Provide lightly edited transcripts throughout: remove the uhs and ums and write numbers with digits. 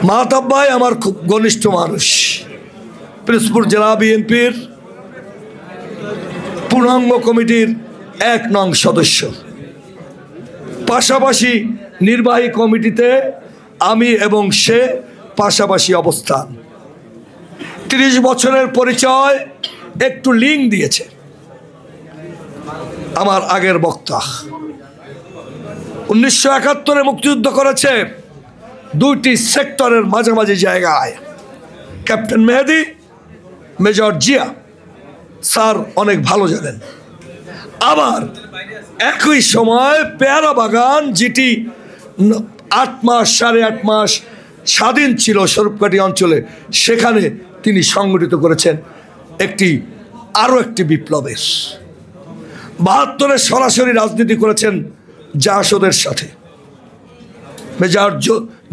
মাহতাব ভাই আমার খুব ঘনিষ্ঠ মানুষ, পিরোজপুর জেলা বিএনপির পূর্ণাঙ্গ কমিটির ১ নং সদস্য, পাশাপাশি নির্বাহী কমিটিতে আমি এবং সে পাশাপাশি অবস্থান। ৩০ বছরের পরিচয় একটু লিঙ্ক দিয়েছে আমার আগের বক্তা। ১৯৭১-এ মুক্তিযুদ্ধ করেছে ২টি সেক্টরের মাঝামাঝি জায়গায়। ক্যাপ্টেন মেহেদি, মেজর জিয়া স্যার অনেক ভালো জানেন। আবার একই সময় পেয়ারা বাগান, যেটি ৮ মাস ৮.৫ মাস স্বাধীন ছিল স্বরূপকাঠি অঞ্চলে, সেখানে তিনি সংগঠিত করেছেন আরও একটি বিপ্লবের। ৭২-এ সরাসরি রাজনীতি করেছেন জাসদের সাথে। মেজর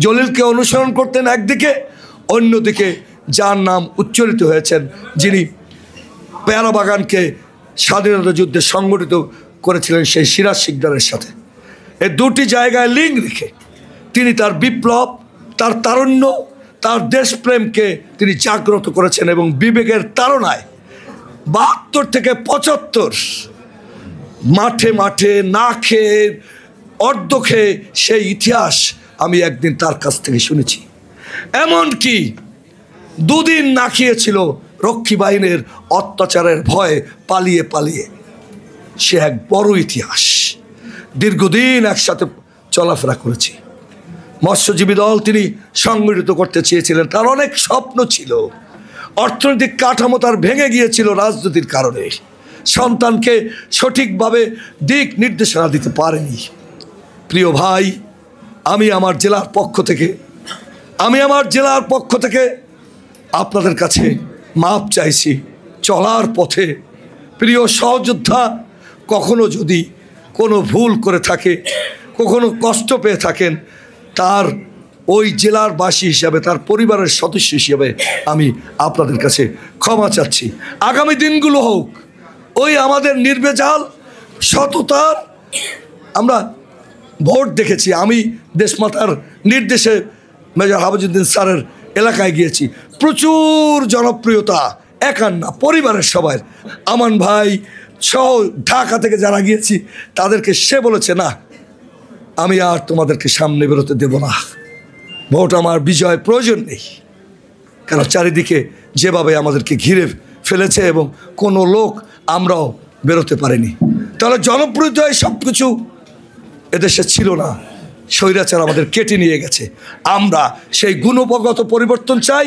জলিলকে অনুসরণ করতেন একদিকে, অন্যদিকে যার নাম উচ্চারিত হয়েছেন, যিনি পেয়ারা বাগানকে স্বাধীনতা যুদ্ধে সংগঠিত করেছিলেন, সেই সিরাজ শিকদারের সাথে। এই দুটি জায়গায় লিঙ্ক রেখে তিনি তার বিপ্লব, তার তারুণ্য, তার দেশপ্রেমকে তিনি জাগ্রত করেছেন এবং বিবেকের তাড়নায় ৭২ থেকে ৭৫ মাঠে মাঠে না খেয়ে অর্ধ খেয়ে সেই ইতিহাস আমি একদিন তার কাছ থেকে শুনেছি। এমনকি ২ দিন না খেয়েছিল রক্ষী বাহিনীর অত্যাচারের ভয়ে পালিয়ে পালিয়ে। সে এক বড় ইতিহাস। দীর্ঘদিন একসাথে চলাফেরা করেছি। মৎস্যজীবী দল তিনি সংগঠিত করতে চেয়েছিলেন, তার অনেক স্বপ্ন ছিল। অর্থনৈতিক কাঠামো তার ভেঙে গিয়েছিল রাজনীতির কারণে। সন্তানকে সঠিকভাবে দিক নির্দেশনা দিতে পারেনি। প্রিয় ভাই, আমি আমার জেলার পক্ষ থেকে আপনাদের কাছে মাপ চাইছি। চলার পথে প্রিয় সহযোদ্ধা কখনো যদি কোনো ভুল করে থাকে, কখনো কষ্ট পেয়ে থাকেন, তার ওই জেলার বাসী হিসাবে, তার পরিবারের সদস্য হিসাবে আমি আপনাদের কাছে ক্ষমা চাচ্ছি। আগামী দিনগুলো হোক ওই আমাদের নির্ভেজাল সততার। আমরা ভোট দেখেছি, আমি দেশমাতার নির্দেশে মেজর হাফিজউদ্দিন স্যারের এলাকায় গিয়েছি। প্রচুর জনপ্রিয়তা, একার না, পরিবারের সবাই। আমান ভাই সহ ঢাকা থেকে যারা গিয়েছি তাদেরকে সে বলেছে, না আমি আর তোমাদেরকে সামনে বেরোতে দেব না, ভোট আমার বিজয় প্রয়োজন নেই। কারণ চারিদিকে যেভাবে আমাদেরকে ঘিরে ফেলেছে এবং কোনো লোক আমরাও বেরোতে পারিনি। তাহলে জনপ্রিয়তায় সব কিছু এদেশে ছিল না, স্বৈরাচার আমাদের কেটে নিয়ে গেছে। আমরা সেই গুণগত পরিবর্তন চাই।